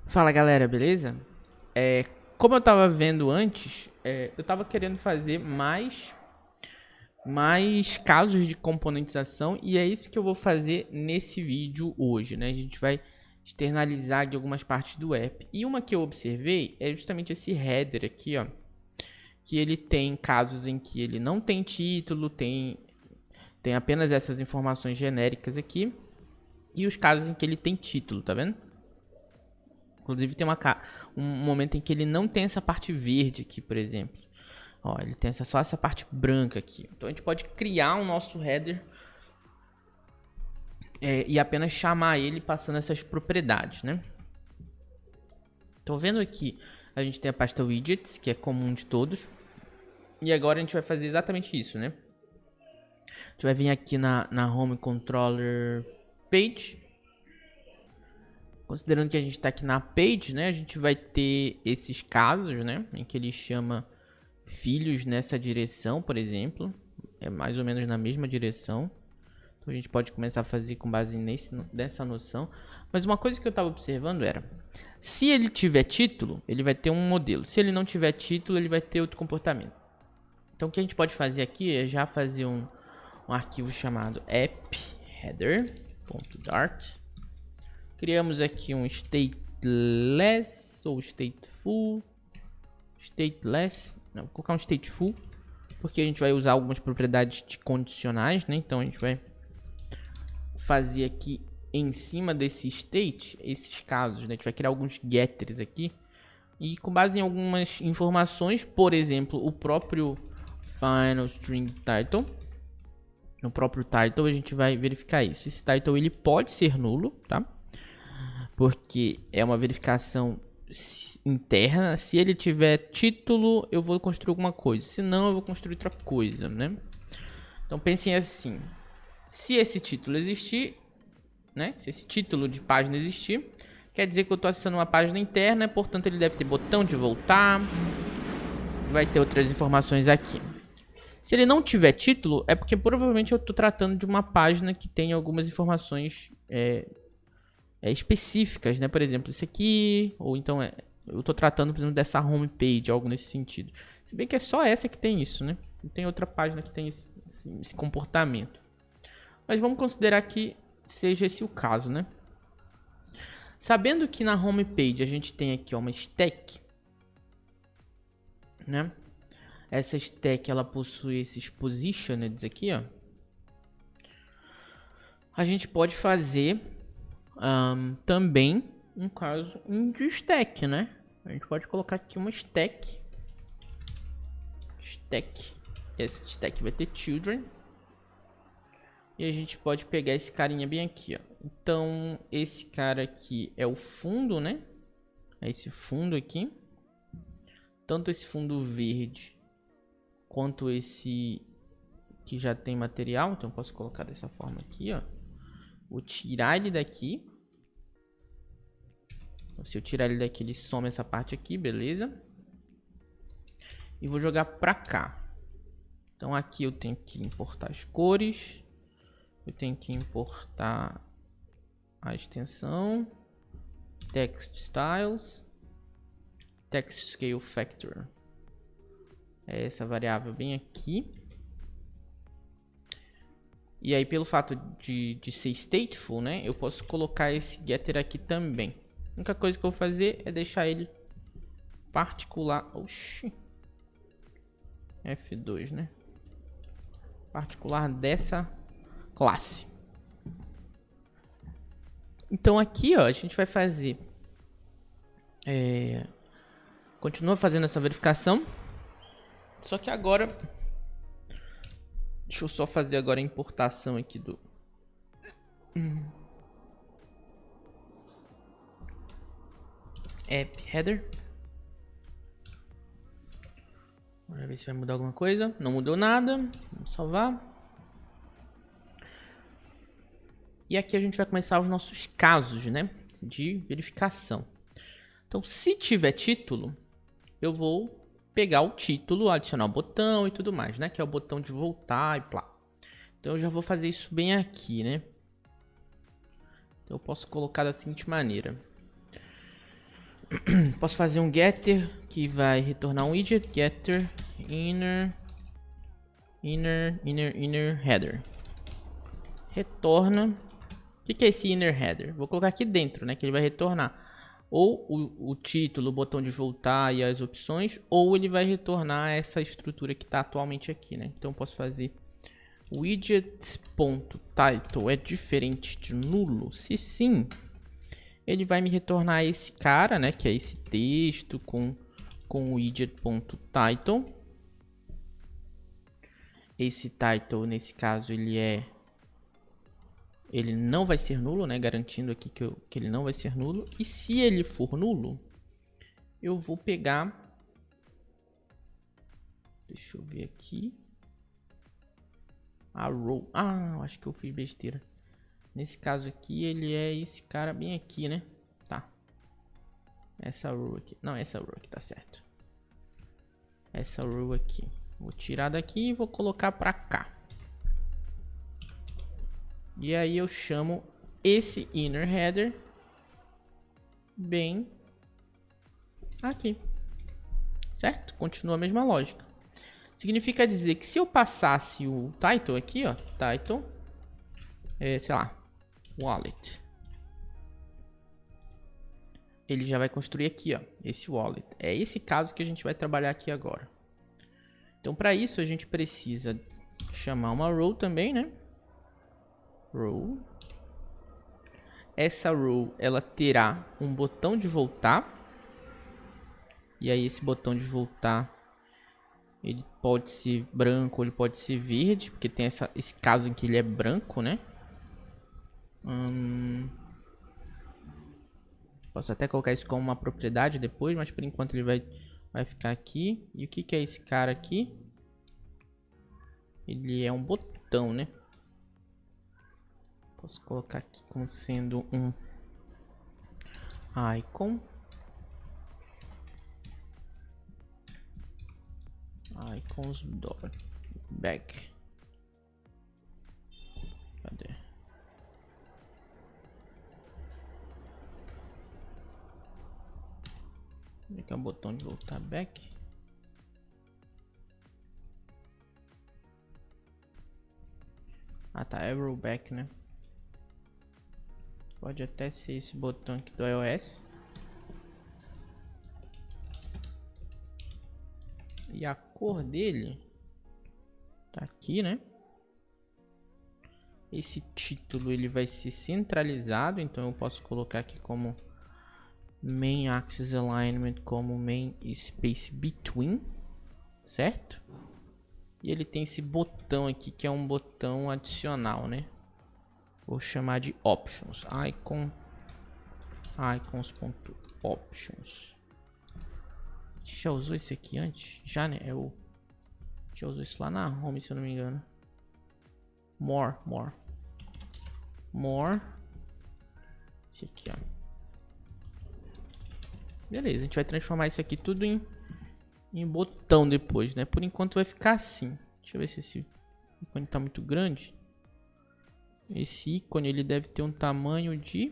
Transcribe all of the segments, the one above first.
Fala galera, beleza? Como eu tava vendo antes, eu tava querendo fazer mais casos de componentização e é isso que eu vou fazer nesse vídeo hoje, né? A gente vai externalizar de algumas partes do app. E uma que eu observei é justamente esse header aqui, ó, que ele tem casos em que ele não tem título, tem apenas essas informações genéricas aqui, e os casos em que ele tem título, tá vendo? Inclusive tem um momento em que ele não tem essa parte verde aqui, por exemplo. Ó, ele tem só essa parte branca aqui. Então a gente pode criar um nosso header e apenas chamar ele passando essas propriedades, né? Então vendo aqui, a gente tem a pasta widgets, que é comum de todos. E agora a gente vai fazer exatamente isso, né? A gente vai vir aqui na Home Controller Page. Considerando que a gente está aqui na page, né, a gente vai ter esses casos, né, em que ele chama filhos nessa direção, por exemplo, é mais ou menos na mesma direção. Então a gente pode começar a fazer com base nessa noção. Mas uma coisa que eu estava observando era, se ele tiver título, ele vai ter um modelo. Se ele não tiver título, ele vai ter outro comportamento. Então o que a gente pode fazer aqui é já fazer um arquivo chamado app.header.dart. Criamos aqui um stateless ou stateful. Stateless, não, vou colocar um stateful, porque a gente vai usar algumas propriedades de condicionais, né? Então a gente vai fazer aqui em cima desse state, esses casos, né? A gente vai criar alguns getters aqui. E com base em algumas informações, por exemplo, o próprio final string title. No próprio title a gente vai verificar isso. Esse title ele pode ser nulo, tá? Porque é uma verificação interna. Se ele tiver título, eu vou construir alguma coisa. Se não, eu vou construir outra coisa, né? Então pensem assim: se esse título existir, né? Se esse título de página existir, quer dizer que eu estou acessando uma página interna, portanto ele deve ter botão de voltar. Vai ter outras informações aqui. Se ele não tiver título, é porque provavelmente eu estou tratando de uma página que tem algumas informações específicas, né? Por exemplo, esse aqui, ou então eu tô tratando, por exemplo, dessa homepage, algo nesse sentido. Se bem que é só essa que tem isso, né? Não tem outra página que tem esse comportamento. Mas vamos considerar que seja esse o caso, né? Sabendo que na homepage a gente tem aqui uma stack, né? Essa stack ela possui esses positioneds aqui, ó. A gente pode fazer também um caso de stack, né? A gente pode colocar aqui uma stack. Esse stack vai ter children. E a gente pode pegar esse carinha bem aqui, ó. Então, esse cara aqui é o fundo, né? É esse fundo aqui. Tanto esse fundo verde quanto esse que já tem material. Então, eu posso colocar dessa forma aqui, ó. Vou tirar ele daqui. Então, se eu tirar ele daqui, ele some essa parte aqui, beleza? E vou jogar pra cá. Então aqui eu tenho que importar as cores. Eu tenho que importar a extensão. Text styles. Text scale factor. É essa variável bem aqui. E aí, pelo fato de ser stateful, né? Eu posso colocar esse getter aqui também. A única coisa que eu vou fazer é deixar ele particular. Oxi. F2, né? Particular dessa classe. Então aqui, ó, a gente vai fazer. Continua fazendo essa verificação. Só que agora. Deixa eu só fazer agora a importação aqui do app header. Bora ver se vai mudar alguma coisa. Não mudou nada. Vamos salvar. E aqui a gente vai começar os nossos casos, né, de verificação. Então, se tiver título, eu vou pegar o título, adicionar o botão e tudo mais, né? Que é o botão de voltar e plá. Então eu já vou fazer isso bem aqui, né? Então eu posso colocar da seguinte maneira. Posso fazer um getter que vai retornar um widget, getter inner header. Retorna. O que é esse inner header? Vou colocar aqui dentro, né? Que ele vai retornar ou o título, o botão de voltar e as opções, ou ele vai retornar essa estrutura que está atualmente aqui, né? Então eu posso fazer widget.title é diferente de nulo? Se sim, ele vai me retornar esse cara, né? Que é esse texto com widget.title. Esse title, nesse caso, ele não vai ser nulo, né? Garantindo aqui que ele não vai ser nulo. E se ele for nulo, eu vou pegar... Deixa eu ver aqui. A row. Ah, acho que eu fiz besteira. Nesse caso aqui, ele é esse cara bem aqui, né? Tá. Essa row aqui. Não, essa row aqui tá certo. Essa row aqui. Vou tirar daqui e vou colocar pra cá. E aí eu chamo esse inner header bem aqui. Certo? Continua a mesma lógica. Significa dizer que se eu passasse o title aqui, ó, title, sei lá, wallet, ele já vai construir aqui, ó, esse wallet. É esse caso que a gente vai trabalhar aqui agora. Então, para isso a gente precisa chamar uma row também, né? Row. Essa row, ela terá um botão de voltar. E aí esse botão de voltar, ele pode ser branco ou ele pode ser verde, porque tem esse caso em que ele é branco, né? Posso até colocar isso como uma propriedade depois, mas por enquanto ele vai ficar aqui. E o que é esse cara aqui? Ele é um botão, né? Posso colocar aqui como sendo um icon. Icons.back. Cadê? Aqui é o botão de voltar back. Ah, tá, arrow back, né? Pode até ser esse botão aqui do iOS. E a cor dele tá aqui, né? Esse título ele vai ser centralizado, então eu posso colocar aqui como main axis alignment, como main space between, certo? E ele tem esse botão aqui que é um botão adicional, né? Vou chamar de options, icons.options. A gente já usou esse aqui antes? Já, né? A gente já usou isso lá na home, se eu não me engano. More. Esse aqui, ó. Beleza, a gente vai transformar isso aqui tudo em botão depois, né? Por enquanto vai ficar assim. Deixa eu ver se esse ícone tá muito grande. Esse ícone ele deve ter um tamanho de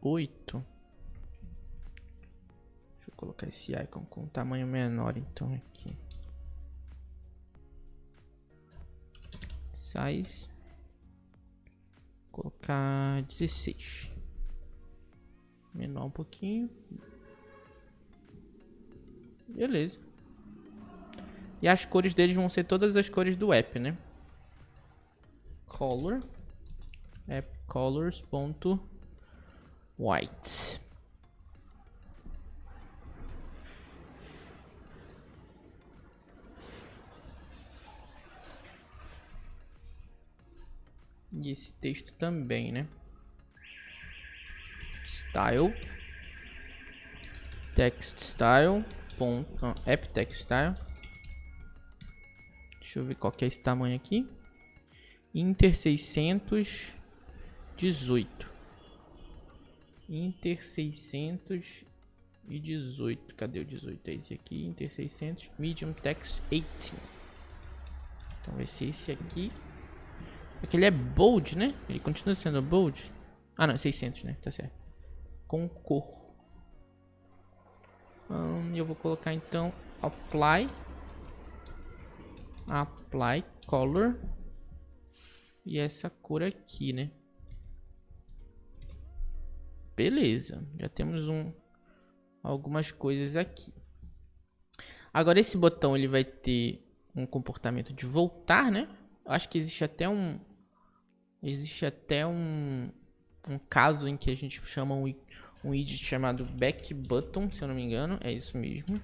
8. Deixa eu colocar esse icon com um tamanho menor então aqui. Size. Vou colocar 16. Menor um pouquinho. Beleza. E as cores deles vão ser todas as cores do app, né? Color. appcolors.white. E esse texto também, né? Style. Text style. App text style. Deixa eu ver qual que é esse tamanho aqui. Inter 618. Inter 618. Cadê o 18? É esse aqui. Inter 600. Medium text 18. Então vai ser esse aqui. Porque ele é bold, né? Ele continua sendo bold. Ah, não, 600, né? Tá certo. Com cor. Eu vou colocar então apply color e essa cor aqui, né? Beleza, já temos algumas coisas aqui. Agora esse botão ele vai ter um comportamento de voltar, né? Eu acho que existe até um caso em que a gente chama um widget chamado back button, se eu não me engano, é isso mesmo.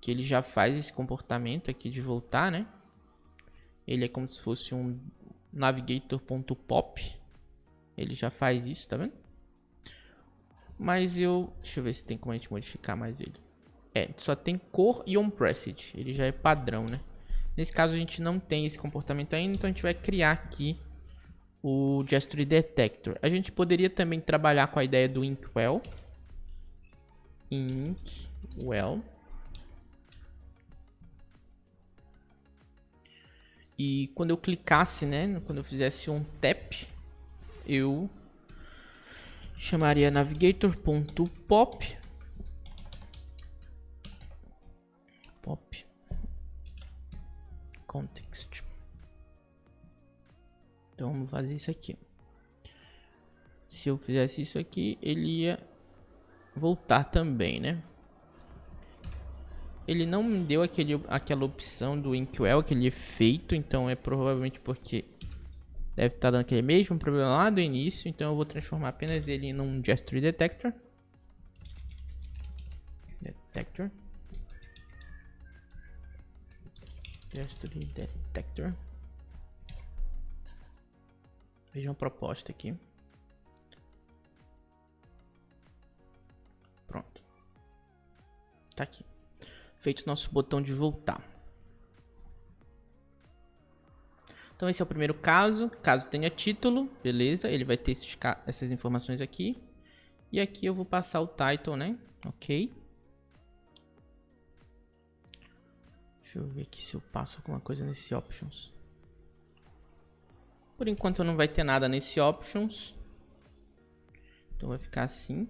Que ele já faz esse comportamento aqui de voltar, né? Ele é como se fosse um navigator.pop. Ele já faz isso, tá vendo? Mas deixa eu ver se tem como a gente modificar mais ele. Só tem cor e onPressed. Ele já é padrão, né? Nesse caso a gente não tem esse comportamento ainda, então a gente vai criar aqui o Gesture Detector. A gente poderia também trabalhar com a ideia do Inkwell. E quando eu clicasse, né? Quando eu fizesse um tap, eu chamaria navigator.pop. Context. Então vamos fazer isso aqui. Se eu fizesse isso aqui, ele ia voltar também, né? Ele não me deu aquela opção do Inkwell, aquele efeito, então é provavelmente porque deve estar dando aquele mesmo problema lá do início, então eu vou transformar apenas ele num Gesture Detector. Gesture Detector. Veja uma proposta aqui. Pronto. Tá aqui. Feito o nosso botão de voltar. Então esse é o primeiro caso. Caso tenha título, beleza. Ele vai ter essas informações aqui. E aqui eu vou passar o title, né? Ok. Deixa eu ver aqui se eu passo alguma coisa nesse options. Por enquanto não vai ter nada nesse options. Então vai ficar assim.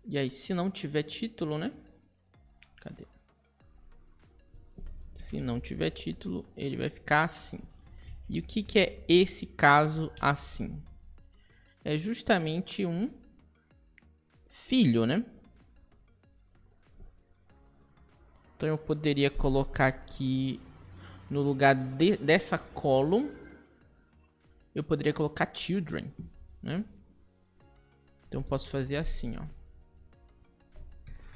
E aí, se não tiver título, né? Cadê? Se não tiver título, ele vai ficar assim. E o que é esse caso assim? É justamente um filho, né? Então eu poderia colocar aqui no lugar dessa column, eu poderia colocar children, né? Então eu posso fazer assim, ó.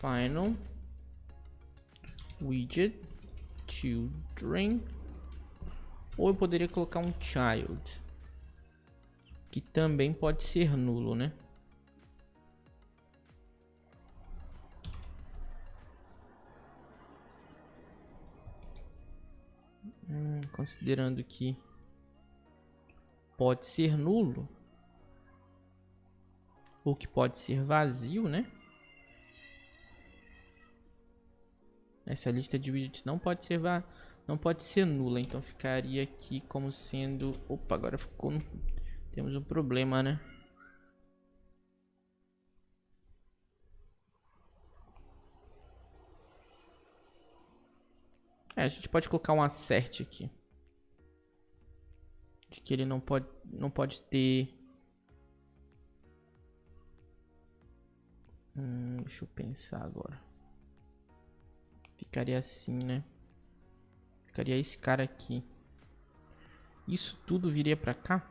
Final widget children, ou eu poderia colocar um child, que também pode ser nulo, né? Considerando que pode ser nulo, ou que pode ser vazio, né? Essa lista de widgets não pode ser nula, então ficaria aqui como sendo... Opa, agora ficou... Temos um problema, né? A gente pode colocar um assert aqui. De que ele não pode ter... deixa eu pensar agora. Ficaria assim, né? Ficaria esse cara aqui. Isso tudo viria pra cá?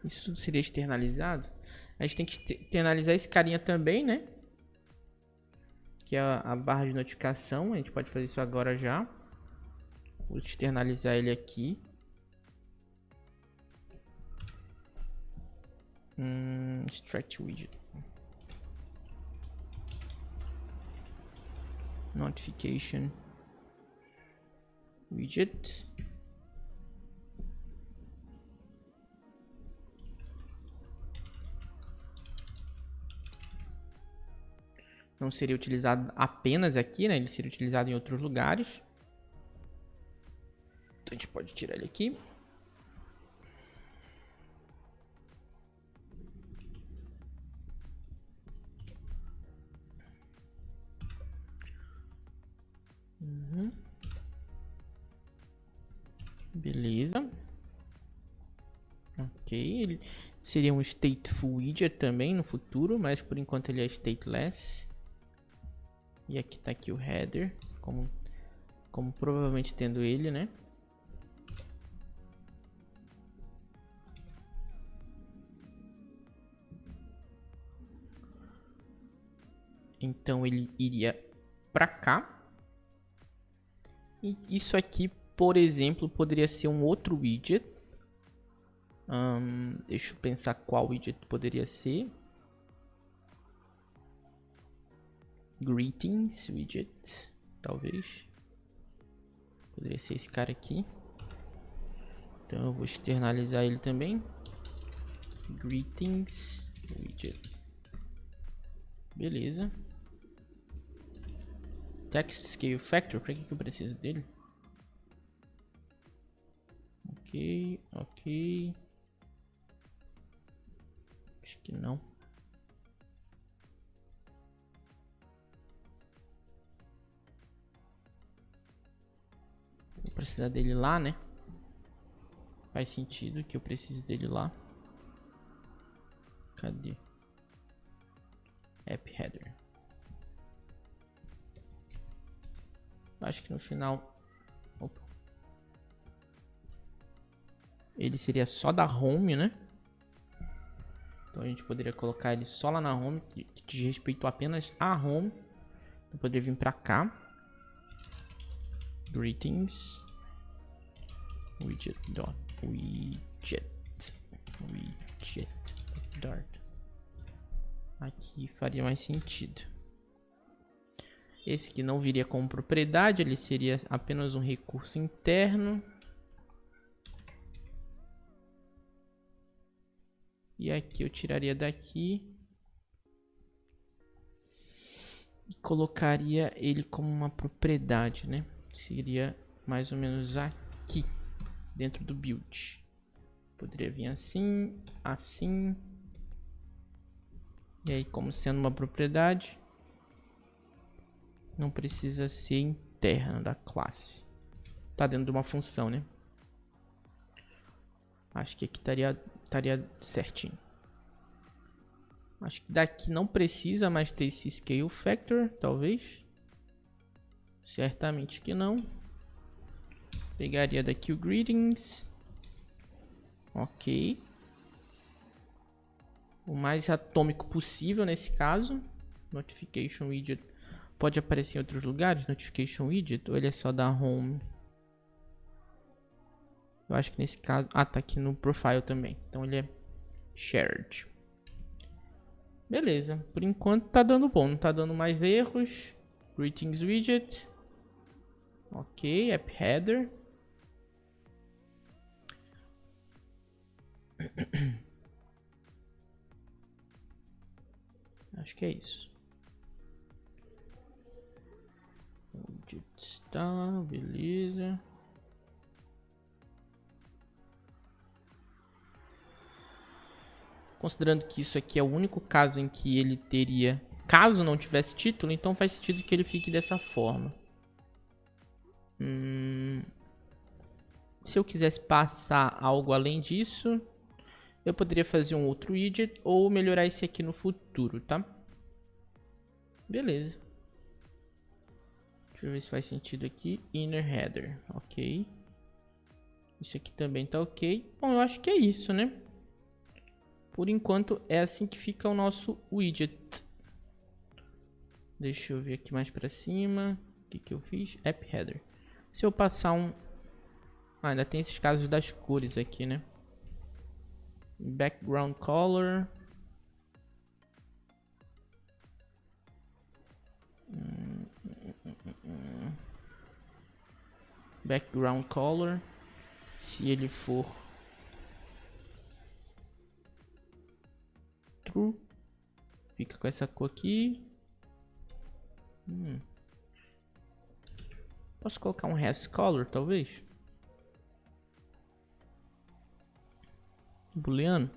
Isso tudo seria externalizado? A gente tem que externalizar esse carinha também, né? Que é a barra de notificação. A gente pode fazer isso agora já. Vou externalizar ele aqui. Extract widget. Notification widget. não seria utilizado apenas aqui, né? Ele seria utilizado em outros lugares. Então a gente pode tirar ele aqui. Beleza. Ok, ele seria um stateful widget também no futuro, mas por enquanto ele é stateless. E aqui tá aqui o header, como provavelmente tendo ele, né? Então ele iria para cá. E isso aqui, por exemplo, poderia ser um outro widget. Deixa eu pensar qual widget poderia ser. Greetings widget, talvez. Poderia ser esse cara aqui. Então eu vou externalizar ele também. Greetings widget. Beleza. Text Scale Factor, para que eu preciso dele? Ok. Acho que não. Vou precisar dele lá, né? Faz sentido que eu precise dele lá. Cadê? App Header. Acho que no final... Opa. Ele seria só da home, né? Então a gente poderia colocar ele só lá na home, que diz respeito apenas à home. Eu poderia vir pra cá. Greetings. Widget. Dart. Aqui faria mais sentido. Esse aqui não viria como propriedade, ele seria apenas um recurso interno. E aqui eu tiraria daqui e colocaria ele como uma propriedade, né? Seria mais ou menos aqui, dentro do build. Poderia vir assim, assim. E aí, como sendo uma propriedade, não precisa ser interna da classe. Tá dentro de uma função, né? Acho que aqui estaria certinho. Acho que daqui não precisa mais ter esse scale factor, talvez. Certamente que não. Pegaria daqui o greetings. Ok. O mais atômico possível nesse caso. Notification widget. Pode aparecer em outros lugares, notification widget, ou ele é só da home? Eu acho que nesse caso... Ah, tá aqui no profile também. Então ele é shared. Beleza. Por enquanto tá dando bom. Não tá dando mais erros. Greetings widget. Ok. App header. Acho que é isso. Widget tá. Beleza. Considerando que isso aqui é o único caso em que ele teria... Caso não tivesse título, então faz sentido que ele fique dessa forma. Se eu quisesse passar algo além disso, eu poderia fazer um outro widget ou melhorar esse aqui no futuro, tá? Beleza. Deixa eu ver se faz sentido aqui. Inner header, ok. Isso aqui também tá ok. Bom, eu acho que é isso, né? Por enquanto é assim que fica o nosso widget. Deixa eu ver aqui mais pra cima. O que eu fiz? App header. Se eu passar um... Ah, ainda tem esses casos das cores aqui, né? Background color. Background color. Se ele for true, fica com essa cor aqui. Posso colocar um hasColor, talvez? Booleano.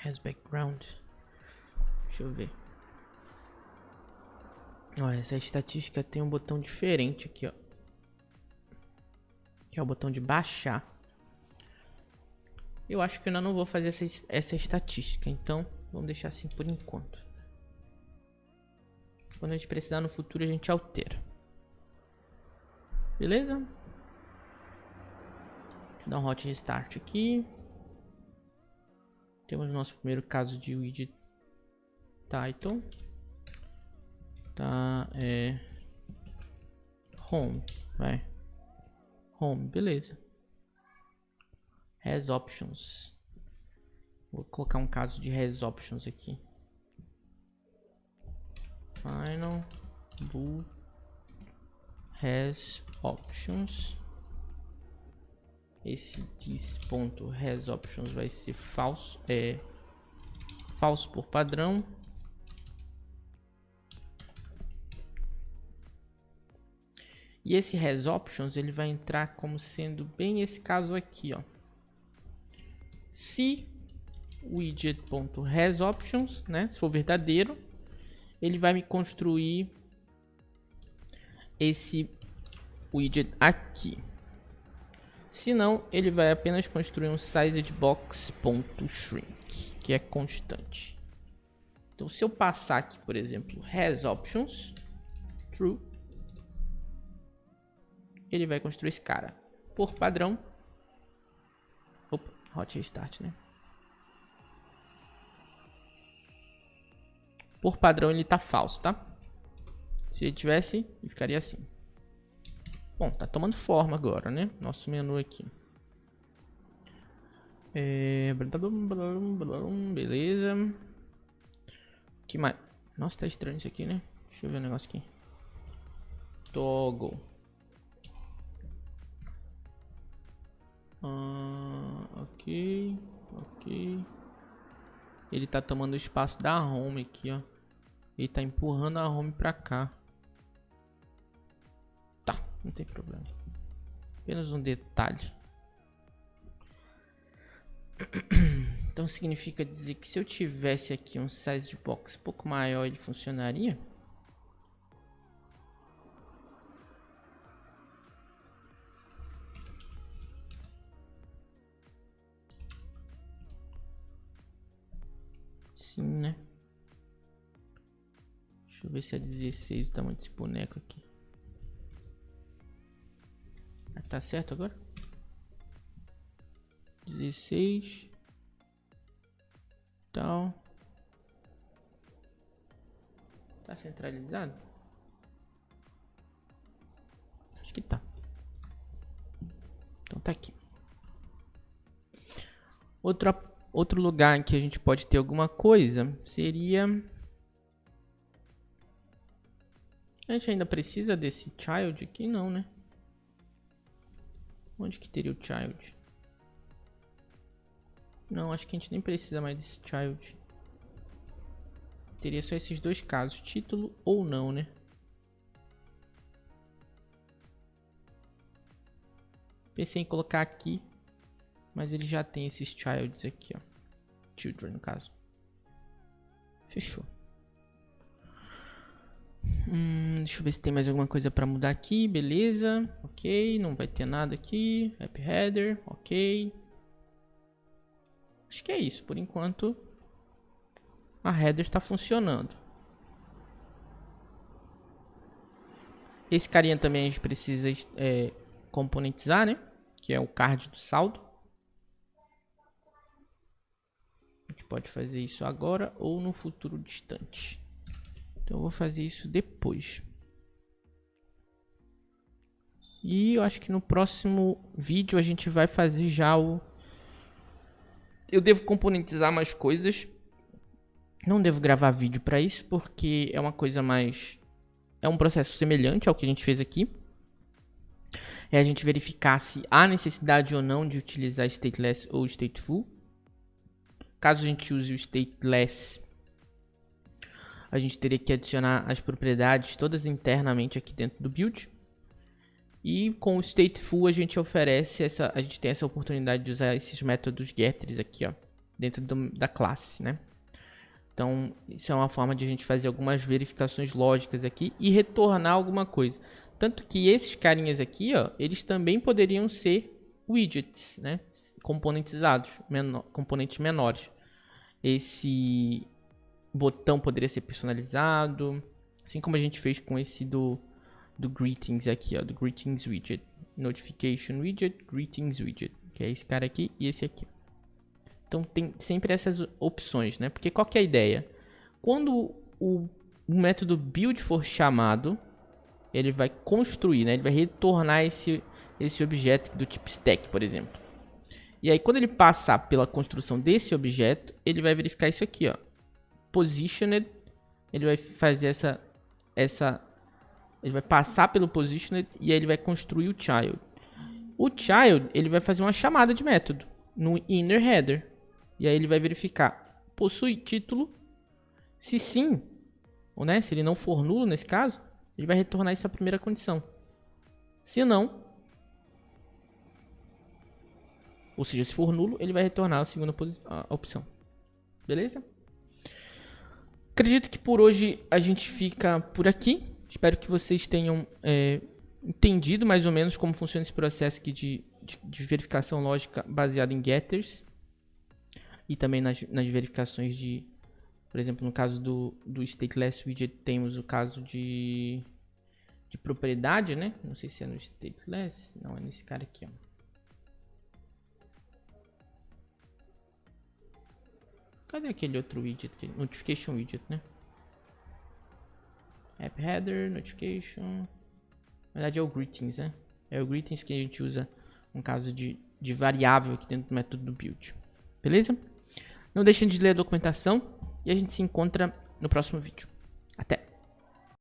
hasBackground. Deixa eu ver. Ó, essa estatística tem um botão diferente aqui, ó. Que é o botão de baixar. Eu acho que eu ainda não vou fazer essa estatística, então vamos deixar assim por enquanto. Quando a gente precisar no futuro a gente altera. Beleza? Deixa eu dar um hot restart aqui. Temos o nosso primeiro caso de widget title. Tá, home, vai. Home, beleza. hasOptions. Vou colocar um caso de hasOptions aqui. Final bool hasOptions. Esse this.hasOptions vai ser falso, falso por padrão. E esse hasOptions ele vai entrar como sendo bem esse caso aqui, ó. Se widget.hasOptions, né, se for verdadeiro, ele vai me construir esse widget aqui. Se não, ele vai apenas construir um sizedBox.shrink, que é constante. Então, se eu passar aqui, por exemplo, hasOptions true, ele vai construir esse cara. Por padrão. Opa, hot restart, né? Por padrão ele tá falso, tá? Se ele tivesse, ele ficaria assim. Bom, tá tomando forma agora, né? Nosso menu aqui. Beleza. Que mais? Nossa, tá estranho isso aqui, né? Deixa eu ver o negócio aqui. Toggle. Ok. Ele tá tomando o espaço da home aqui, ó. Ele tá empurrando a home pra cá. Tá, não tem problema. Apenas um detalhe. Então significa dizer que se eu tivesse aqui um size de box um pouco maior, ele funcionaria? Sim, né? Deixa eu ver se é 16 o tamanho desse boneco aqui. Tá certo agora? 16. Então. Tá centralizado? Acho que tá. Então tá aqui. Outro lugar em que a gente pode ter alguma coisa seria... A gente ainda precisa desse child aqui? Não, né? Onde que teria o child? Não, acho que a gente nem precisa mais desse child. Teria só esses dois casos, título ou não, né? Pensei em colocar aqui, mas ele já tem esses childs aqui, ó. Children, no caso. Fechou. Deixa eu ver se tem mais alguma coisa para mudar aqui. Beleza. Ok. Não vai ter nada aqui. App header. Ok. Acho que é isso. Por enquanto, a header está funcionando. Esse carinha também a gente precisa componentizar, né? Que é o card do saldo. A gente pode fazer isso agora ou no futuro distante. Então eu vou fazer isso depois. E eu acho que no próximo vídeo a gente vai fazer já o... Eu devo componentizar mais coisas. Não devo gravar vídeo para isso, porque é uma coisa mais... É um processo semelhante ao que a gente fez aqui. É a gente verificar se há necessidade ou não de utilizar stateless ou stateful. Caso a gente use o stateless, a gente teria que adicionar as propriedades todas internamente aqui dentro do build. E com o stateful a gente tem essa oportunidade de usar esses métodos getters aqui, ó, dentro da classe, né? Então, isso é uma forma de a gente fazer algumas verificações lógicas aqui e retornar alguma coisa. Tanto que esses carinhas aqui, ó, eles também poderiam ser widgets, né? Componentizados, componentes menores. Esse botão poderia ser personalizado, assim como a gente fez com esse do Greetings aqui, ó, do Greetings Widget. Notification Widget, Greetings Widget, que é esse cara aqui e esse aqui. Então tem sempre essas opções, né? Porque qual que é a ideia? Quando o método build for chamado, ele vai construir, né? Ele vai retornar esse objeto do tipo stack, por exemplo. E aí quando ele passar pela construção desse objeto, ele vai verificar isso aqui, ó. Positioned, ele vai fazer ele vai passar pelo positioned e aí ele vai construir o child. O child, ele vai fazer uma chamada de método no inner header. E aí ele vai verificar, possui título? Se sim, ou né, se ele não for nulo nesse caso, ele vai retornar essa primeira condição. Se não, ou seja, se for nulo, ele vai retornar a segunda opção. Beleza? Acredito que por hoje a gente fica por aqui. Espero que vocês tenham entendido mais ou menos como funciona esse processo aqui de verificação lógica baseado em getters. E também nas verificações por exemplo, no caso do stateless widget, temos o caso de propriedade, né? Não sei se é no stateless, não, é nesse cara aqui, ó. Cadê aquele outro widget? Notification widget, né? App header, notification. Na verdade é o greetings, né? É o greetings que a gente usa no caso de variável aqui dentro do método do build. Beleza? Não deixem de ler a documentação e a gente se encontra no próximo vídeo.